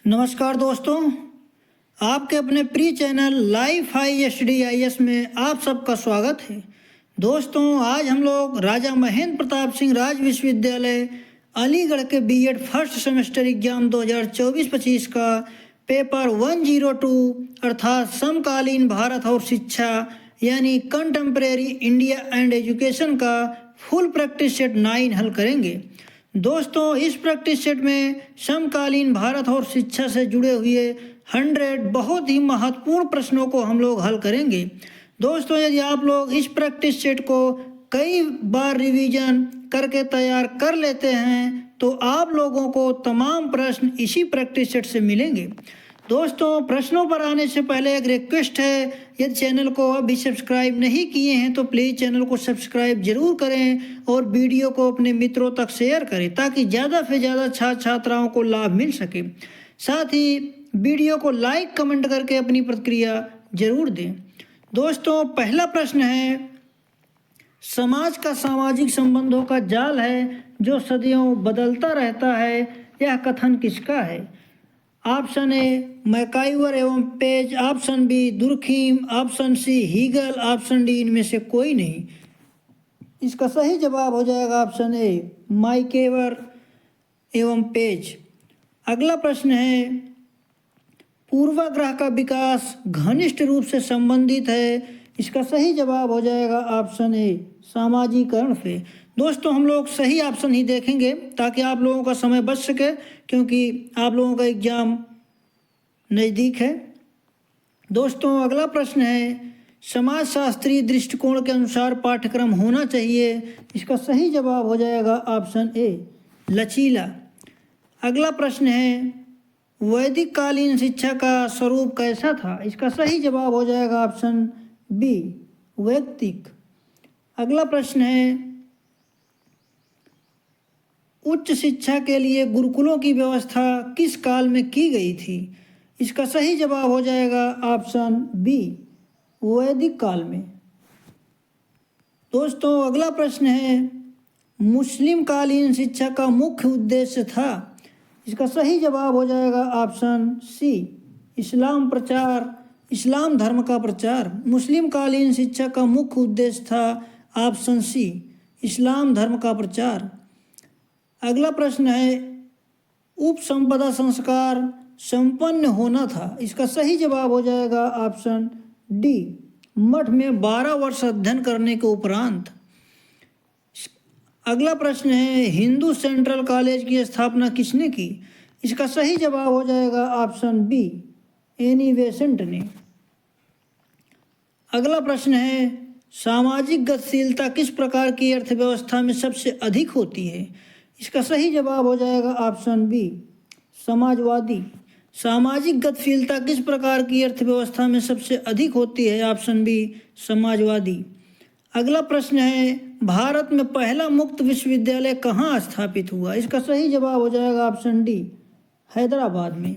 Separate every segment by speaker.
Speaker 1: नमस्कार दोस्तों, आपके अपने pre channel life high SDIS में आप सबका स्वागत है। दोस्तों, आज हम लोग राजा महेंद्र प्रताप सिंह राज विश्वविद्यालय अलीगढ़ के बीएड फर्स्ट सेमेस्टर एग्जाम 2024-25 का पेपर 102 अर्थात समकालीन भारत और शिक्षा यानी कंटेम्परेरी इंडिया एंड एजुकेशन का फुल प्रैक्टिस सेट 9 हल करेंगे। दोस्तों, इस प्रैक्टिस सेट में समकालीन भारत और शिक्षा से जुड़े हुए 100 बहुत ही महत्वपूर्ण प्रश्नों को हम लोग हल करेंगे। दोस्तों, यदि आप लोग इस प्रैक्टिस सेट को कई बार रिवीजन करके तैयार कर लेते हैं तो आप लोगों को तमाम प्रश्न इसी प्रैक्टिस सेट से मिलेंगे। दोस्तों, प्रश्नों पर आने से पहले एक रिक्वेस्ट है, यदि चैनल को अभी सब्सक्राइब नहीं किए हैं तो प्लीज़ चैनल को सब्सक्राइब जरूर करें और वीडियो को अपने मित्रों तक शेयर करें ताकि ज़्यादा से ज़्यादा छात्र छात्राओं को लाभ मिल सके। साथ ही वीडियो को लाइक कमेंट करके अपनी प्रतिक्रिया जरूर दें। दोस्तों, पहला प्रश्न है, समाज का सामाजिक संबंधों का जाल है जो सदियों बदलता रहता है, यह कथन किसका है? ऑप्शन ए मैकाइवर एवं Page, option B Durkheim, option C Hegel, option D इनमें से कोई नहीं। इसका सही जवाब हो जाएगा ऑप्शन ए मैकाइवर एवं पेज। अगला प्रश्न है, पूर्वाग्रह का विकास घनिष्ठ रूप से संबंधित है, इसका सही जवाब हो जाएगा ऑप्शन ए सामाजिकरण से। दोस्तों, हम लोग सही ऑप्शन ही देखेंगे ताकि आप लोगों का समय बच सके, क्योंकि आप लोगों का एग्जाम नज़दीक है। दोस्तों, अगला प्रश्न है, समाजशास्त्रीय दृष्टिकोण के अनुसार पाठ्यक्रम होना चाहिए, इसका सही जवाब हो जाएगा ऑप्शन ए लचीला। अगला प्रश्न है, वैदिक कालीन शिक्षा का स्वरूप कैसा था, इसका सही जवाब हो जाएगा ऑप्शन बी वैदिक। अगला प्रश्न है, उच्च शिक्षा के लिए गुरुकुलों की व्यवस्था किस काल में की गई थी, इसका सही जवाब हो जाएगा ऑप्शन बी वैदिक काल में। दोस्तों, अगला प्रश्न है, मुस्लिम कालीन शिक्षा का मुख्य उद्देश्य था, इसका सही जवाब हो जाएगा ऑप्शन सी इस्लाम प्रचार, इस्लाम धर्म का प्रचार। मुस्लिम कालीन शिक्षा का मुख्य उद्देश्य था ऑप्शन सी इस्लाम धर्म का प्रचार। अगला प्रश्न है, उपसंपदा संस्कार संपन्न होना था, इसका सही जवाब हो जाएगा ऑप्शन डी मठ में 12 वर्ष अध्ययन करने के उपरांत। अगला प्रश्न है, हिंदू सेंट्रल कॉलेज की स्थापना किसने की, इसका सही जवाब हो जाएगा ऑप्शन बी एनी बेसेंट ने। अगला प्रश्न है, सामाजिक गतिशीलता किस प्रकार की अर्थव्यवस्था में सबसे अधिक होती है, इसका सही जवाब हो जाएगा ऑप्शन बी समाजवादी। सामाजिक गतिशीलता किस प्रकार की अर्थव्यवस्था में सबसे अधिक होती है, ऑप्शन बी समाजवादी। अगला प्रश्न है, भारत में पहला मुक्त विश्वविद्यालय कहाँ स्थापित हुआ, इसका सही जवाब हो जाएगा ऑप्शन डी हैदराबाद में।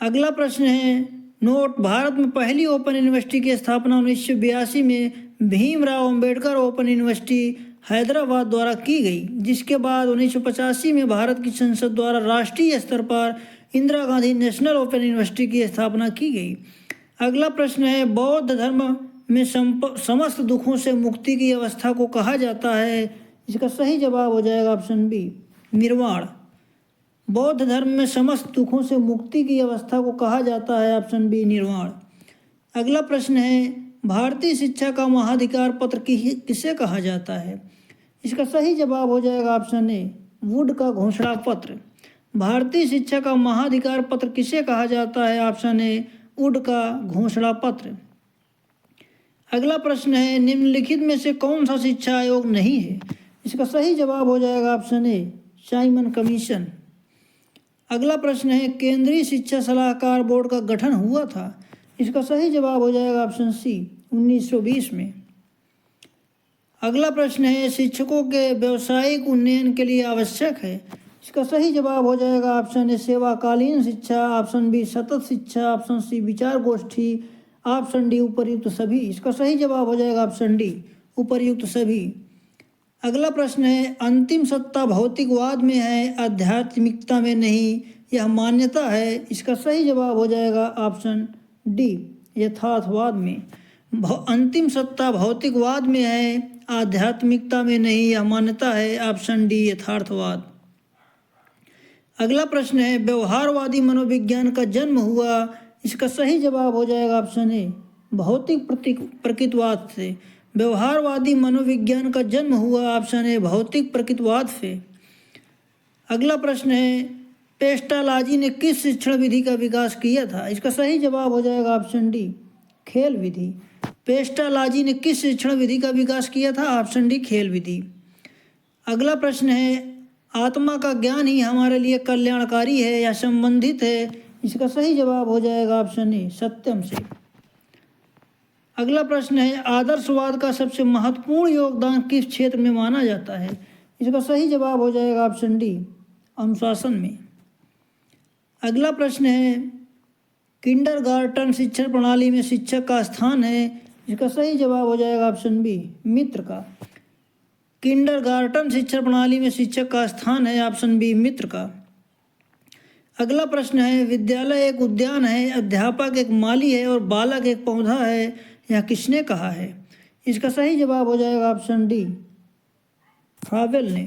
Speaker 1: अगला प्रश्न है, नोट, भारत में पहली ओपन यूनिवर्सिटी की स्थापना 1982 में भीमराव अंबेडकर ओपन यूनिवर्सिटी हैदराबाद द्वारा की गई, जिसके बाद 1985 में भारत की संसद द्वारा राष्ट्रीय स्तर पर Indira Gandhi national open university की स्थापना की गई। अगला प्रश्न है, बौद्ध धर्म में समस्त दुखों से मुक्ति की अवस्था को कहा जाता है, इसका सही जवाब हो जाएगा ऑप्शन बी निर्वाण। बौद्ध धर्म में समस्त दुखों से मुक्ति की अवस्था को कहा जाता है, ऑप्शन बी निर्वाण। अगला प्रश्न है, भारतीय शिक्षा का महाधिकार पत्र किसे कहा जाता है, इसका सही जवाब हो जाएगा ऑप्शन ए वुड का घोषणा पत्र। भारतीय शिक्षा का महाधिकार पत्र किसे कहा जाता है, ऑप्शन ए वुड का घोषणा पत्र। अगला प्रश्न है, निम्नलिखित में से कौन सा शिक्षा आयोग नहीं है, इसका सही जवाब हो जाएगा ऑप्शन ए साइमन कमीशन। अगला प्रश्न है, केंद्रीय शिक्षा सलाहकार बोर्ड का गठन हुआ था, इसका सही जवाब हो जाएगा ऑप्शन सी 1920 में। अगला प्रश्न है, शिक्षकों के व्यावसायिक उन्नयन के लिए आवश्यक है, इसका सही जवाब हो जाएगा ऑप्शन ए सेवाकालीन शिक्षा, ऑप्शन बी सतत शिक्षा, ऑप्शन सी विचार गोष्ठी, ऑप्शन डी उपर्युक्त सभी। इसका सही जवाब हो जाएगा ऑप्शन डी उपर्युक्त सभी। अगला प्रश्न है, अंतिम सत्ता भौतिकवाद में है, आध्यात्मिकता में नहीं, यह मान्यता है। इसका सही जवाब हो जाएगा ऑप्शन डी, यथार्थवाद में। अंतिम सत्ता भौतिकवाद में है, आध्यात्मिकता में नहीं। यह मान्यता है ऑप्शन डी, यथार्थवाद। अगला प्रश्न है, व्यवहारवादी मनोविज्ञान का जन्म हुआ। इसका सही जवाब हो जाएगा ऑप्शन ए, भौतिक प्रकृतिवाद से। व्यवहारवादी मनोविज्ञान का जन्म हुआ ऑप्शन ए, भौतिक प्रकृतिवाद से। अगला प्रश्न है, पेस्टालॉजी ने किस शिक्षण विधि का विकास किया था। इसका सही जवाब हो जाएगा ऑप्शन डी, खेल विधि। पेस्टालॉजी ने किस शिक्षण विधि का विकास किया था। ऑप्शन डी, खेल विधि। अगला प्रश्न है, आत्मा का ज्ञान ही हमारे लिए कल्याणकारी है या संबंधित है। इसका सही जवाब हो जाएगा ऑप्शन ए, सत्यम से। अगला प्रश्न है, आदर्शवाद का सबसे महत्वपूर्ण योगदान किस क्षेत्र में माना जाता है। इसका सही जवाब हो जाएगा ऑप्शन डी, अनुशासन में। अगला प्रश्न है, किंडरगार्टन शिक्षण प्रणाली में शिक्षक का स्थान है। इसका सही जवाब हो जाएगा ऑप्शन बी, मित्र का। किंडरगार्टन शिक्षण प्रणाली में शिक्षक का स्थान है ऑप्शन बी, मित्र का। अगला प्रश्न है, विद्यालय एक उद्यान है, अध्यापक एक माली है और बालक एक पौधा है। यह किसने कहा है। इसका सही जवाब हो जाएगा ऑप्शन डी, फ्रावेल ने।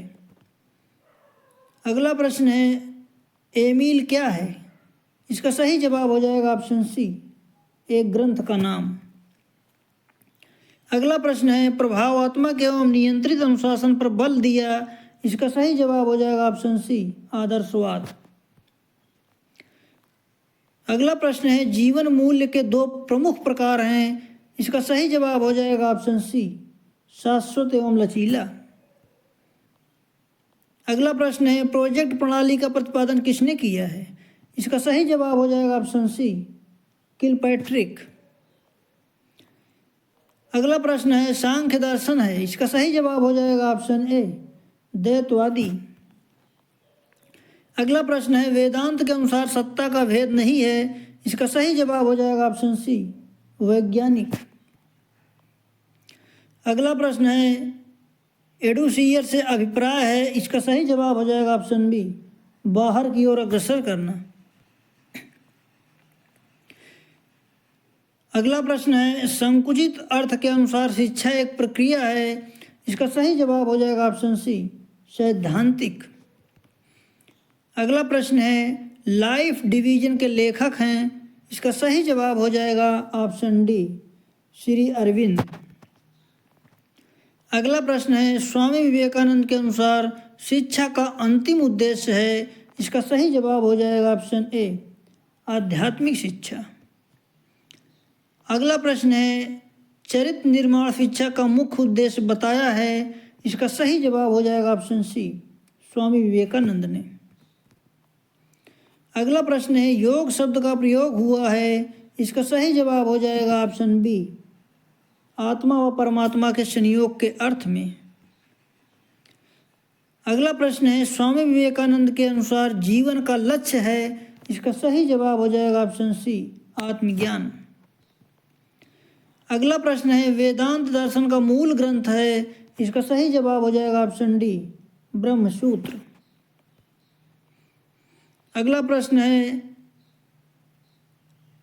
Speaker 1: अगला प्रश्न है, एमील क्या है। इसका सही जवाब हो जाएगा ऑप्शन सी, एक ग्रंथ का नाम। अगला प्रश्न है, प्रभावात्मक एवं नियंत्रित अनुशासन पर बल दिया। इसका सही जवाब हो जाएगा ऑप्शन सी, आदर्शवाद। अगला प्रश्न है, जीवन मूल्य के दो प्रमुख प्रकार हैं। इसका सही जवाब हो जाएगा ऑप्शन सी, शाश्वत एवं लचीला। अगला प्रश्न है, प्रोजेक्ट प्रणाली का प्रतिपादन किसने किया है। इसका सही जवाब हो जाएगा ऑप्शन सी, किलपैट्रिक। अगला प्रश्न है, सांख्य दर्शन है। इसका सही जवाब हो जाएगा ऑप्शन ए, द्वैतवादी। अगला प्रश्न है, वेदांत के अनुसार सत्ता का भेद नहीं है। इसका सही जवाब हो जाएगा ऑप्शन सी, वैज्ञानिक। अगला प्रश्न है, एडुसियर से अभिप्राय है। इसका सही जवाब हो जाएगा ऑप्शन बी, बाहर की ओर अग्रसर करना। अगला प्रश्न है, संकुचित अर्थ के अनुसार शिक्षा एक प्रक्रिया है। इसका सही जवाब हो जाएगा ऑप्शन सी, सैद्धांतिक। अगला प्रश्न है, लाइफ डिवीजन के लेखक हैं। इसका सही जवाब हो जाएगा ऑप्शन डी, श्री अरविंद। अगला प्रश्न है, स्वामी विवेकानंद के अनुसार शिक्षा का अंतिम उद्देश्य है। इसका सही जवाब हो जाएगा ऑप्शन ए, आध्यात्मिक शिक्षा। अगला प्रश्न है, चरित्र निर्माण शिक्षा का मुख्य उद्देश्य बताया है। इसका सही जवाब हो जाएगा ऑप्शन सी, स्वामी विवेकानंद ने। अगला प्रश्न है, योग शब्द का प्रयोग हुआ है। इसका सही जवाब हो जाएगा ऑप्शन बी, आत्मा व परमात्मा के संयोग के अर्थ में। अगला प्रश्न है, स्वामी विवेकानंद के अनुसार जीवन का लक्ष्य है। इसका सही जवाब हो जाएगा ऑप्शन सी, आत्मज्ञान। अगला प्रश्न है, वेदांत दर्शन का मूल ग्रंथ है। इसका सही जवाब हो जाएगा ऑप्शन डी, ब्रह्मसूत्र। अगला प्रश्न है,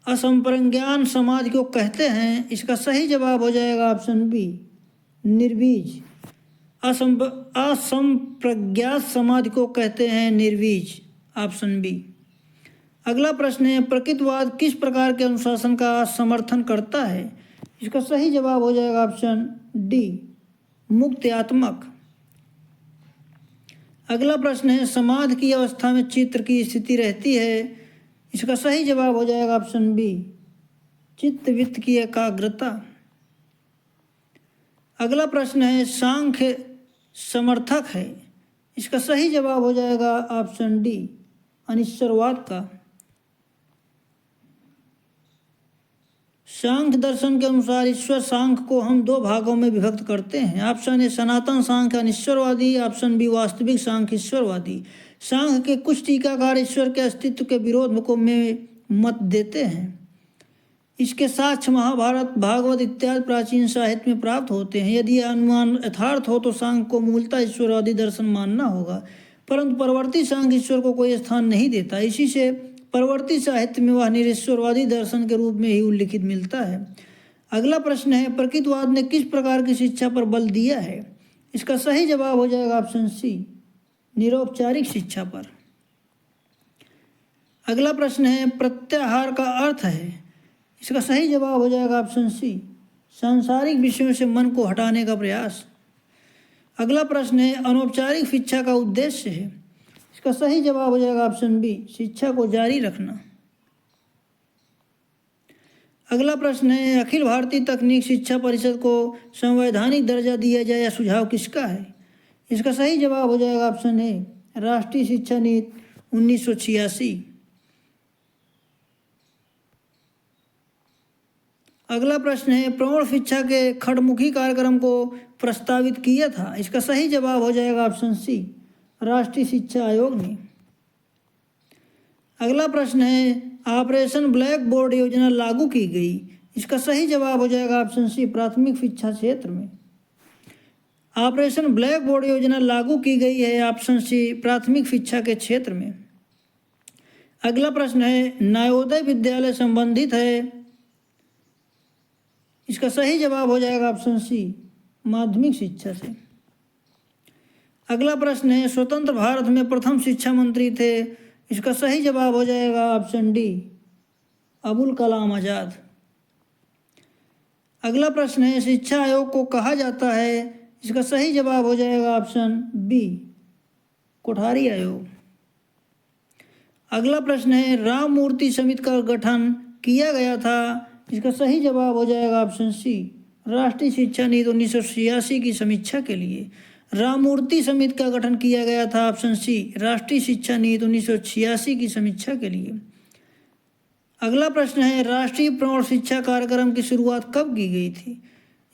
Speaker 1: असंप्रज्ञान समाज को कहते हैं। इसका सही जवाब हो जाएगा ऑप्शन बी, निर्बीज। असंप्रज्ञात समाज को कहते हैं निर्बीज, ऑप्शन बी। अगला प्रश्न है, प्रकृतिवाद किस प्रकार के अनुशासन का समर्थन करता है। इसका सही जवाब हो जाएगा ऑप्शन डी, मुक्त्यात्मक। अगला प्रश्न है, समाधि की अवस्था में चित्त की स्थिति रहती है। इसका सही जवाब हो जाएगा ऑप्शन बी, चित्तवृत्त की एकाग्रता। अगला प्रश्न है, सांख्य समर्थक है। इसका सही जवाब हो जाएगा ऑप्शन डी, अनिश्वरवाद का। सांख्य दर्शन के अनुसार ईश्वर सांख्य को हम दो भागों में विभक्त करते हैं। ऑप्शन ए, सनातन सांख्य अनिश्वरवादी। ऑप्शन बी, वास्तविक सांख्य ईश्वरवादी। सांख्य के कुछ टीकाकार ईश्वर के अस्तित्व के विरोध को में मत देते हैं। इसके साक्ष्य महाभारत, भागवत इत्यादि प्राचीन साहित्य में प्राप्त होते हैं। यदि अनुमान यथार्थ हो तो सांख्य को मूलतः ईश्वरवादी दर्शन मानना होगा, परंतु परवर्ती सांख्य ईश्वर को कोई स्थान नहीं देता। इसी से परवर्ती साहित्य में वह निरीश्वरवादी दर्शन के रूप में ही उल्लिखित मिलता है। अगला प्रश्न है, प्रकृतवाद ने किस प्रकार की शिक्षा पर बल दिया है? इसका सही जवाब हो जाएगा ऑप्शन सी, निरौपचारिक शिक्षा पर। अगला प्रश्न है, प्रत्याहार का अर्थ है? इसका सही जवाब हो जाएगा ऑप्शन सी, सांसारिक विषयों से मन को हटाने का प्रयास। अगला प्रश्न है, अनौपचारिक शिक्षा का उद्देश्य है? इसका सही जवाब हो जाएगा ऑप्शन बी, शिक्षा को जारी रखना। अगला प्रश्न है, अखिल भारतीय तकनीक शिक्षा परिषद को संवैधानिक दर्जा दिया जाए, यह सुझाव किसका है? इसका सही जवाब हो जाएगा ऑप्शन ए, राष्ट्रीय शिक्षा नीति 1986। अगला प्रश्न है, प्रौढ़ शिक्षा के खड़मुखी कार्यक्रम को प्रस्तावित किया था? इसका सही जवाब हो जाएगा ऑप्शन सी, राष्ट्रीय शिक्षा आयोग ने। अगला प्रश्न है, ऑपरेशन ब्लैक बोर्ड योजना लागू की गई? इसका सही जवाब हो जाएगा ऑप्शन सी, प्राथमिक शिक्षा क्षेत्र में। ऑपरेशन ब्लैक बोर्ड योजना लागू की गई है ऑप्शन सी, प्राथमिक शिक्षा के क्षेत्र में। अगला प्रश्न है, नवोदय विद्यालय संबंधित है? इसका सही जवाब हो जाएगा ऑप्शन सी, माध्यमिक शिक्षा से। अगला प्रश्न है, स्वतंत्र भारत में प्रथम शिक्षा मंत्री थे? इसका सही जवाब हो जाएगा ऑप्शन डी, अबुल कलाम आज़ाद। अगला प्रश्न है, शिक्षा आयोग को कहा जाता है? इसका सही जवाब हो जाएगा ऑप्शन बी, कोठारी आयोग। अगला प्रश्न है, राम मूर्ति समिति का गठन किया गया था? इसका सही जवाब हो जाएगा ऑप्शन सी, राष्ट्रीय शिक्षा नीति 1986 की समीक्षा के लिए राम मूर्ति समिति का गठन किया गया था। ऑप्शन सी, राष्ट्रीय शिक्षा नीति 1986 की समीक्षा के लिए। अगला प्रश्न है, राष्ट्रीय प्रौढ़ शिक्षा कार्यक्रम की शुरुआत कब की गई थी?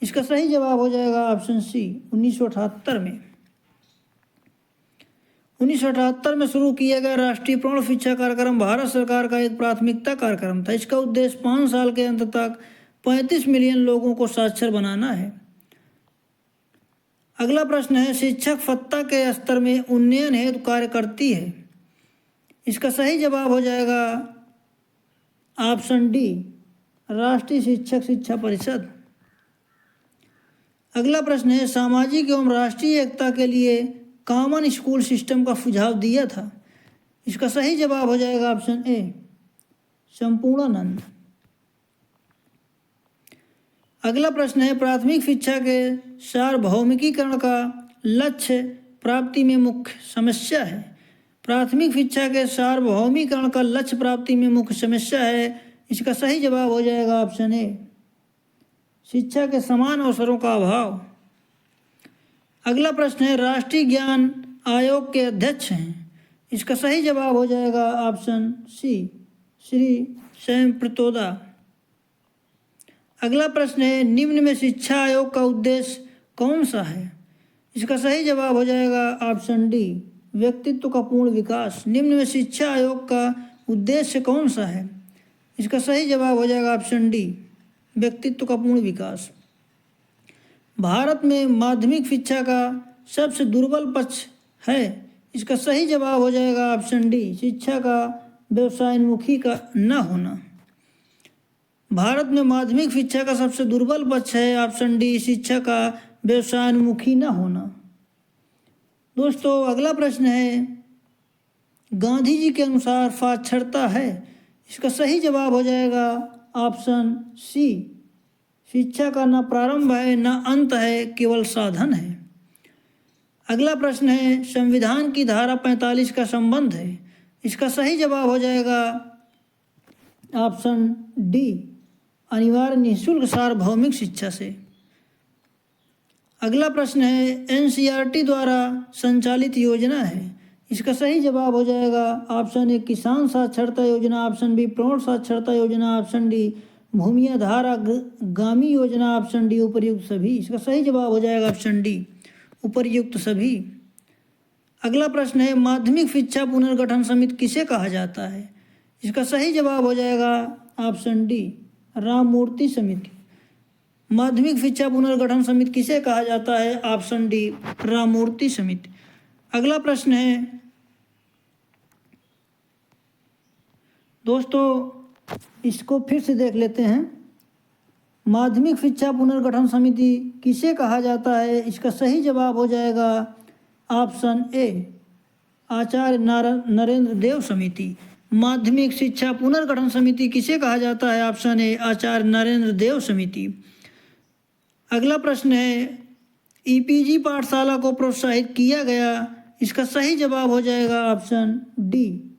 Speaker 1: इसका सही जवाब हो जाएगा ऑप्शन सी, 1978 में। 1978 में शुरू किया गया राष्ट्रीय प्रौढ़ शिक्षा कार्यक्रम भारत सरकार का एक प्राथमिकता कार्यक्रम था। इसका उद्देश्य 5 साल के अंत तक 35 मिलियन लोगों को साक्षर बनाना है। अगला प्रश्न है, शिक्षक भत्ता के स्तर में उन्नयन हेतु कार्य करती है? इसका सही जवाब हो जाएगा ऑप्शन डी, राष्ट्रीय शिक्षक शिक्षा परिषद। अगला प्रश्न है, सामाजिक एवं राष्ट्रीय एकता के लिए कॉमन स्कूल सिस्टम का सुझाव दिया था? इसका सही जवाब हो जाएगा ऑप्शन ए, संपूर्णानंद। अगला प्रश्न है, प्राथमिक शिक्षा के सार्वभौमिकीकरण का लक्ष्य प्राप्ति में मुख्य समस्या है? प्राथमिक शिक्षा के सार्वभौमिकरण का लक्ष्य प्राप्ति में मुख्य समस्या है। इसका सही जवाब हो जाएगा ऑप्शन ए, शिक्षा के समान अवसरों का अभाव। अगला प्रश्न है, राष्ट्रीय ज्ञान आयोग के अध्यक्ष हैं? इसका सही जवाब हो जाएगा ऑप्शन सी, श्री सैम पित्रोदा। अगला प्रश्न है, निम्न में शिक्षा आयोग का उद्देश्य कौन सा है? इसका सही जवाब हो जाएगा ऑप्शन डी, व्यक्तित्व का पूर्ण विकास। निम्न में शिक्षा आयोग का उद्देश्य कौन सा है? इसका सही जवाब हो जाएगा ऑप्शन डी, व्यक्तित्व का पूर्ण विकास। भारत में माध्यमिक शिक्षा का सबसे दुर्बल पक्ष है? इसका सही जवाब हो जाएगा ऑप्शन डी, शिक्षा का व्यवसायोन्मुखी का न होना। भारत में माध्यमिक शिक्षा का सबसे दुर्बल पक्ष है ऑप्शन डी, शिक्षा का व्यवसायोन्मुखी न होना। दोस्तों अगला प्रश्न है, गांधी जी के अनुसार साक्षरता है? इसका सही जवाब हो जाएगा ऑप्शन सी, शिक्षा का न प्रारंभ है न अंत है, केवल साधन है। अगला प्रश्न है, संविधान की धारा 45 का संबंध है? इसका सही जवाब हो जाएगा ऑप्शन डी, अनिवार्य निःशुल्क सार्वभौमिक शिक्षा से। अगला प्रश्न है, एनसीईआरटी द्वारा संचालित योजना है? इसका सही जवाब हो जाएगा ऑप्शन ए, किसान साक्षरता योजना। ऑप्शन बी, प्रौढ़ साक्षरता योजना। ऑप्शन डी, भूमियाधार गामी योजना। ऑप्शन डी, उपर्युक्त सभी। इसका सही जवाब हो जाएगा ऑप्शन डी, उपर्युक्त सभी। अगला प्रश्न है, माध्यमिक शिक्षा पुनर्गठन समिति किसे कहा जाता है? इसका सही जवाब हो जाएगा ऑप्शन डी, राम मूर्ति समिति। माध्यमिक शिक्षा पुनर्गठन समिति किसे कहा जाता है? ऑप्शन डी, राम मूर्ति समिति। अगला प्रश्न है, दोस्तों इसको फिर से देख लेते हैं। माध्यमिक शिक्षा पुनर्गठन समिति किसे कहा जाता है? इसका सही जवाब हो जाएगा ऑप्शन ए, आचार्य नरेंद्र देव समिति। माध्यमिक शिक्षा पुनर्गठन समिति किसे कहा जाता है? ऑप्शन ए, आचार्य नरेंद्र देव समिति। अगला प्रश्न है, ईपीजी पाठशाला को प्रोत्साहित किया गया। इसका सही जवाब हो जाएगा ऑप्शन डी,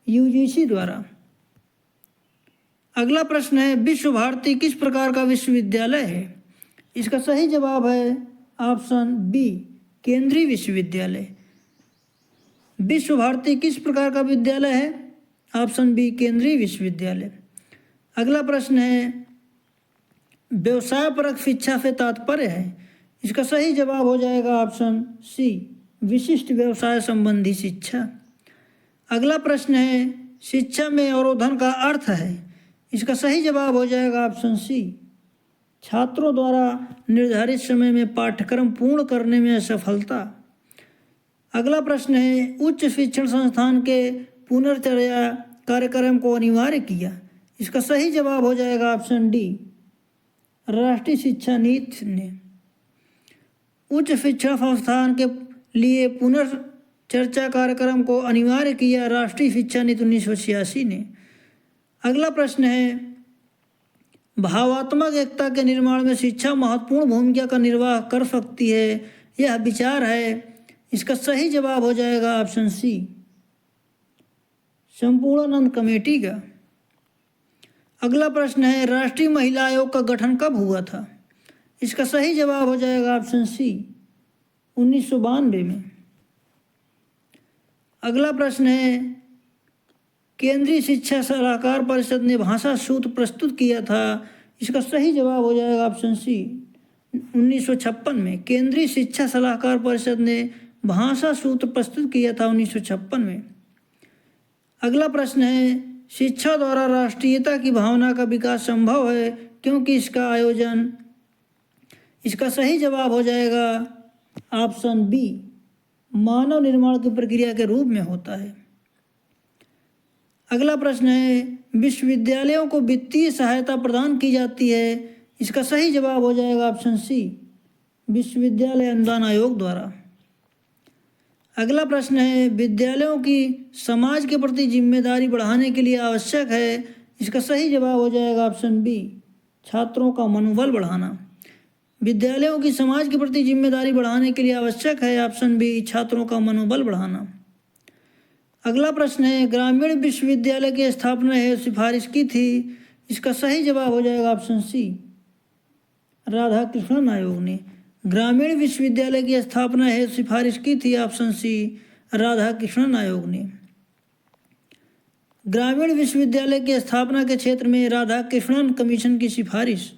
Speaker 1: यूजीसी द्वारा। अगला प्रश्न है, विश्व भारती किस प्रकार का विश्वविद्यालय है? इसका सही जवाब है ऑप्शन बी, केंद्रीय विश्वविद्यालय। विश्व भारती किस प्रकार का विद्यालय है? ऑप्शन बी, केंद्रीय विश्वविद्यालय। अगला प्रश्न है, व्यवसाय परक शिक्षा से तात्पर्य है। इसका सही जवाब हो जाएगा ऑप्शन सी, विशिष्ट व्यवसाय संबंधी शिक्षा। अगला प्रश्न है, शिक्षा में अवरोधन का अर्थ है। इसका सही जवाब हो जाएगा ऑप्शन सी, छात्रों द्वारा निर्धारित समय में पाठ्यक्रम पूर्ण करने में असफलता। अगला प्रश्न है, उच्च शिक्षण संस्थान के पुनर्चर्या कार्यक्रम को अनिवार्य किया। इसका सही जवाब हो जाएगा ऑप्शन डी, राष्ट्रीय शिक्षा नीति ने। उच्च शिक्षण संस्थान के लिए पुनर्चर्चा कार्यक्रम को अनिवार्य किया राष्ट्रीय शिक्षा नीति 1986 ने। अगला प्रश्न है, भावात्मक एकता के निर्माण में शिक्षा महत्वपूर्ण भूमिका का निर्वाह कर सकती है, यह विचार है। इसका सही जवाब हो जाएगा ऑप्शन सी, संपूर्णानंद कमेटी का। अगला प्रश्न है, राष्ट्रीय महिला आयोग का गठन कब हुआ था? इसका सही जवाब हो जाएगा ऑप्शन सी, 1992 में। अगला प्रश्न है, केंद्रीय शिक्षा सलाहकार परिषद ने भाषा सूत्र प्रस्तुत किया था। इसका सही जवाब हो जाएगा ऑप्शन सी, 1956 में। केंद्रीय शिक्षा सलाहकार परिषद ने भाषा सूत्र प्रस्तुत किया था 1956 में। अगला प्रश्न है, शिक्षा द्वारा राष्ट्रीयता की भावना का विकास संभव है क्योंकि इसका आयोजन। इसका सही जवाब हो जाएगा ऑप्शन बी, मानव निर्माण की प्रक्रिया के रूप में होता है। अगला प्रश्न है, विश्वविद्यालयों को वित्तीय सहायता प्रदान की जाती है। इसका सही जवाब हो जाएगा ऑप्शन सी, विश्वविद्यालय अनुदान आयोग द्वारा। अगला प्रश्न है, विद्यालयों की समाज के प्रति जिम्मेदारी बढ़ाने के लिए आवश्यक है। इसका सही जवाब हो जाएगा ऑप्शन बी, छात्रों का मनोबल बढ़ाना। विद्यालयों की समाज के प्रति जिम्मेदारी बढ़ाने के लिए आवश्यक है, ऑप्शन बी, छात्रों का मनोबल बढ़ाना। अगला प्रश्न है, ग्रामीण विश्वविद्यालय की स्थापना हेतु सिफारिश की थी। इसका सही जवाब हो जाएगा ऑप्शन सी, राधाकृष्णन आयोग ने। ग्रामीण विश्वविद्यालय की स्थापना हेतु सिफारिश की थी, ऑप्शन सी, राधाकृष्णन आयोग ने। ग्रामीण विश्वविद्यालय की स्थापना के क्षेत्र में राधाकृष्णन कमीशन की सिफारिश।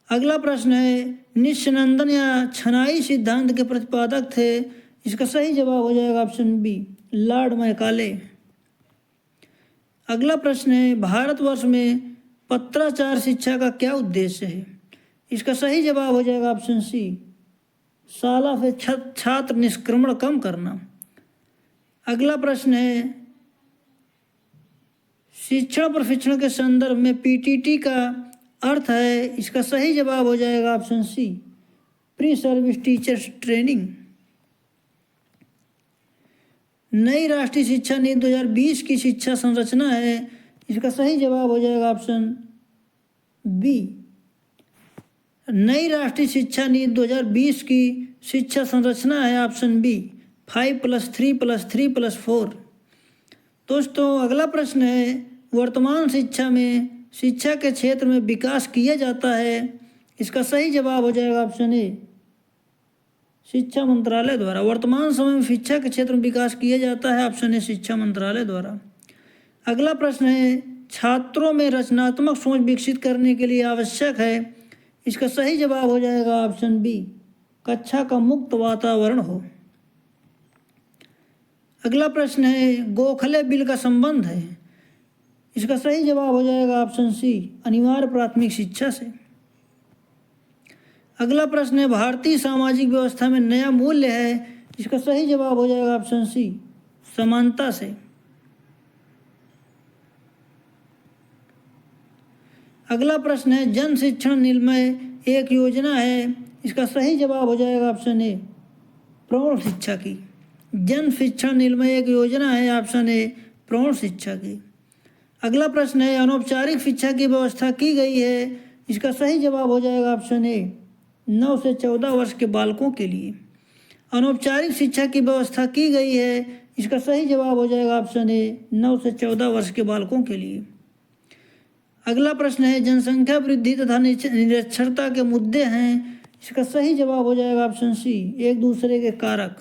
Speaker 1: अगला प्रश्न है, निस्संदन या छनाई सिद्धांत के प्रतिपादक थे। इसका सही जवाब हो जाएगा ऑप्शन बी, लॉर्ड मैकाले। अगला प्रश्न है, भारतवर्ष में पत्राचार शिक्षा का क्या उद्देश्य है? इसका सही जवाब हो जाएगा ऑप्शन सी, शाला से छात्र निष्क्रमण कम करना। अगला प्रश्न है, शिक्षण प्रशिक्षण के संदर्भ में पीटीटी का अर्थ है। इसका सही जवाब हो जाएगा option C, pre service teachers training. नई राष्ट्रीय शिक्षा नीति 2020 की शिक्षा संरचना है। इसका सही जवाब हो जाएगा ऑप्शन बी, नई राष्ट्रीय शिक्षा नीति 2020 की शिक्षा संरचना है, ऑप्शन बी, 5+3+3+4। दोस्तों अगला प्रश्न है, वर्तमान शिक्षा में शिक्षा के क्षेत्र में विकास किया जाता है। इसका सही जवाब हो जाएगा ऑप्शन ए, शिक्षा मंत्रालय द्वारा। वर्तमान समय में शिक्षा के क्षेत्र में विकास किया जाता है, ऑप्शन ए, शिक्षा मंत्रालय द्वारा। अगला प्रश्न है, छात्रों में रचनात्मक सोच विकसित करने के लिए आवश्यक है। इसका सही जवाब हो जाएगा ऑप्शन बी, कक्षा का मुक्त वातावरण हो। अगला प्रश्न है, गोखले बिल का संबंध है। इसका सही जवाब हो जाएगा ऑप्शन सी, अनिवार्य प्राथमिक शिक्षा से। अगला प्रश्न है, भारतीय सामाजिक व्यवस्था में नया मूल्य है। इसका सही जवाब हो जाएगा ऑप्शन सी, समानता से। अगला प्रश्न है जन शिक्षण निलंबय एक योजना है, इसका सही जवाब हो जाएगा ऑप्शन ए प्रौढ़ शिक्षा की। जन शिक्षण निलंबय एक योजना है, ऑप्शन ए प्रौढ़ शिक्षा की। अगला प्रश्न है अनौपचारिक शिक्षा की व्यवस्था की गई है, इसका सही जवाब हो जाएगा ऑप्शन ए 9 से 14 वर्ष के बालकों के लिए। अनौपचारिक शिक्षा की व्यवस्था की गई है, इसका सही जवाब हो जाएगा ऑप्शन ए 9 से 14 वर्ष के बालकों के लिए। अगला प्रश्न है जनसंख्या वृद्धि तथा निरक्षरता के मुद्दे हैं, इसका सही जवाब हो जाएगा ऑप्शन सी एक दूसरे के कारक।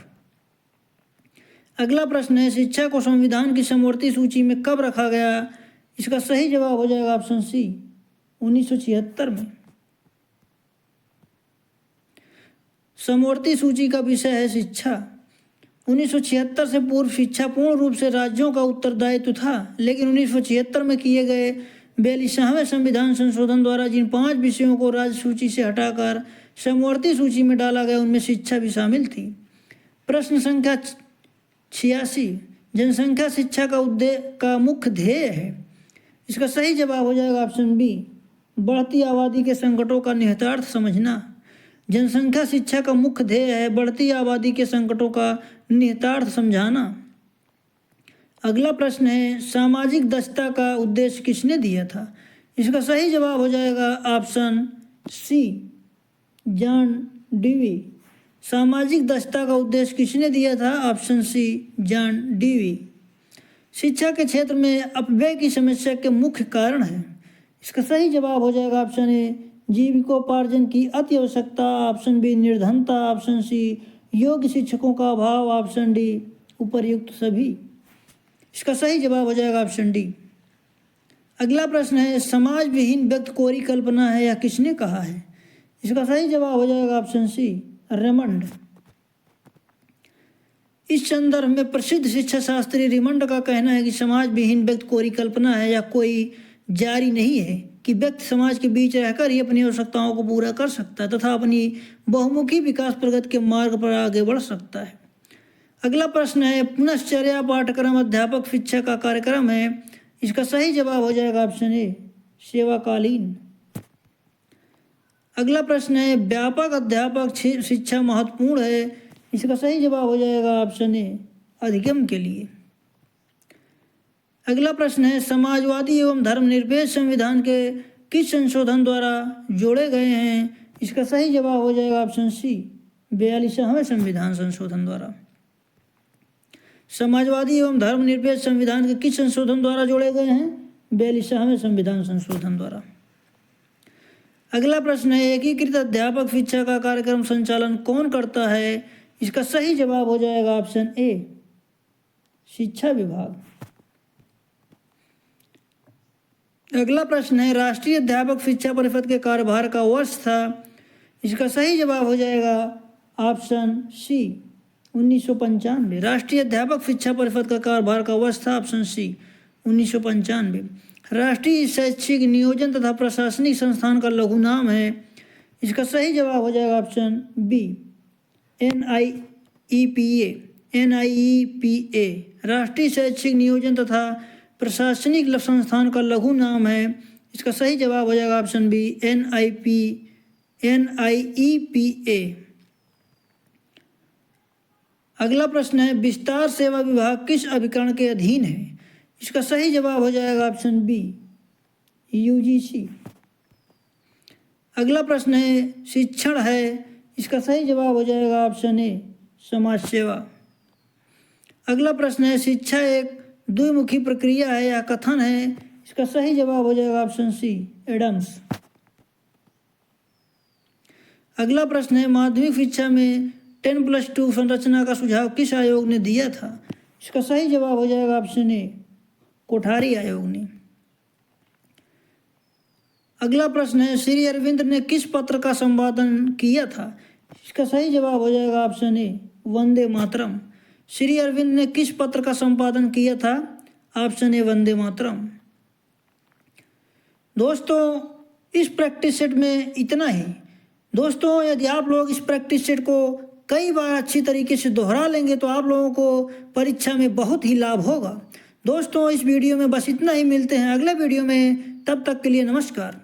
Speaker 1: अगला प्रश्न है शिक्षा को संविधान की समवर्ती सूची में कब रखा गया, इसका सही जवाब हो जाएगा ऑप्शन सी 1976 में। समवर्ती सूची का विषय है शिक्षा। 1976 से पूर्व शिक्षा पूर्ण रूप से राज्यों का उत्तरदायित्व था, लेकिन 1976 में किए गए 42वें संविधान संशोधन द्वारा जिन 5 विषयों को राज्य सूची से हटाकर समवर्ती सूची में डाला गया, उनमें शिक्षा भी शामिल थी। प्रश्न संख्या 86 जनसंख्या शिक्षा का मुख्य ध्येय है, इसका सही जवाब हो जाएगा ऑप्शन बी बढ़ती आबादी के संकटों का निहितार्थ समझना। जनसंख्या शिक्षा का मुख्य ध्येय है बढ़ती आबादी के संकटों का निहितार्थ समझाना। अगला प्रश्न है सामाजिक दक्षता का उद्देश्य किसने दिया था, इसका सही जवाब हो जाएगा ऑप्शन सी जॉन डीवी। सामाजिक दक्षता का उद्देश्य किसने दिया था, ऑप्शन सी जॉन डीवी। शिक्षा के क्षेत्र में अपव्यय की समस्या के मुख्य कारण है, इसका सही जवाब हो जाएगा ऑप्शन ए जीविकोपार्जन की अति आवश्यकता, ऑप्शन बी निर्धनता, ऑप्शन सी योग्य शिक्षकों का अभाव, ऑप्शन डी उपर्युक्त सभी। इसका सही जवाब हो जाएगा ऑप्शन डी। अगला प्रश्न है समाज विहीन व्यक्ति कोरी कल्पना है या किसने कहा है, इसका सही जवाब हो जाएगा ऑप्शन सी रेमंड। इस संदर्भ में प्रसिद्ध शिक्षा शास्त्री रिमंड का कहना है कि समाज विहीन व्यक्ति कोरी कल्पना है या कोई जारी नहीं है कि व्यक्ति समाज के बीच रहकर ही अपनी आवश्यकताओं को पूरा कर सकता है तथा अपनी बहुमुखी विकास प्रगति के मार्ग पर आगे बढ़ सकता है। अगला प्रश्न है पुनश्चर्या पाठ्यक्रम अध्यापक शिक्षा का कार्यक्रम है, इसका सही जवाब हो जाएगा ऑप्शन ए सेवाकालीन। अगला प्रश्न है व्यापक अध्यापक शिक्षा महत्वपूर्ण है, इसका सही जवाब हो जाएगा ऑप्शन ए अधिगम के लिए। अगला प्रश्न है समाजवादी एवं धर्मनिरपेक्ष संविधान के किस संशोधन द्वारा जोड़े गए हैं, इसका सही जवाब हो जाएगा ऑप्शन सी 42वें संविधान संशोधन द्वारा। समाजवादी एवं धर्मनिरपेक्ष संविधान के किस संशोधन द्वारा जोड़े गए हैं, 42वें संविधान संशोधन द्वारा। अगला प्रश्न है एकीकृत अध्यापक शिक्षा का कार्यक्रम संचालन कौन करता है, इसका सही जवाब हो जाएगा ऑप्शन ए शिक्षा विभाग। अगला प्रश्न है राष्ट्रीय अध्यापक शिक्षा परिषद के कार्यभार का वर्ष था, इसका सही जवाब हो जाएगा ऑप्शन सी 1995। राष्ट्रीय अध्यापक शिक्षा परिषद का कार्यभार का वर्ष था ऑप्शन सी 1995। राष्ट्रीय शैक्षिक नियोजन तथा प्रशासनिक संस्थान का लघु नाम है, इसका सही जवाब हो जाएगा ऑप्शन बी NIEPA। राष्ट्रीय शैक्षिक नियोजन तथा प्रशासनिक संस्थान का लघु नाम है, इसका सही जवाब हो जाएगा ऑप्शन बी NIEPA। अगला प्रश्न है विस्तार सेवा विभाग किस अभिकरण के अधीन है, इसका सही जवाब हो जाएगा ऑप्शन बी UGC। अगला प्रश्न है शिक्षण है, इसका सही जवाब हो जाएगा ऑप्शन ए समाज सेवा। अगला प्रश्न है शिक्षा एक द्विमुखी प्रक्रिया है या कथन है, इसका सही जवाब हो जाएगा ऑप्शन सी एडम्स। अगला प्रश्न है माध्यमिक शिक्षा में 10+2 संरचना का सुझाव किस आयोग ने दिया था, इसका सही जवाब हो जाएगा ऑप्शन ए कोठारी आयोग ने। अगला प्रश्न है श्री अरविंद ने किस पत्र का संपादन किया था, इसका सही जवाब हो जाएगा ऑप्शन ए वंदे मातरम। श्री अरविंद ने किस पत्र का संपादन किया था, ऑप्शन ए वंदे मातरम। दोस्तों इस प्रैक्टिस सेट में इतना ही। दोस्तों यदि आप लोग इस प्रैक्टिस सेट को कई बार अच्छी तरीके से दोहरा लेंगे तो आप लोगों को परीक्षा में बहुत ही लाभ होगा। दोस्तों इस वीडियो में बस इतना ही, मिलते हैं अगले वीडियो में, तब तक के लिए नमस्कार।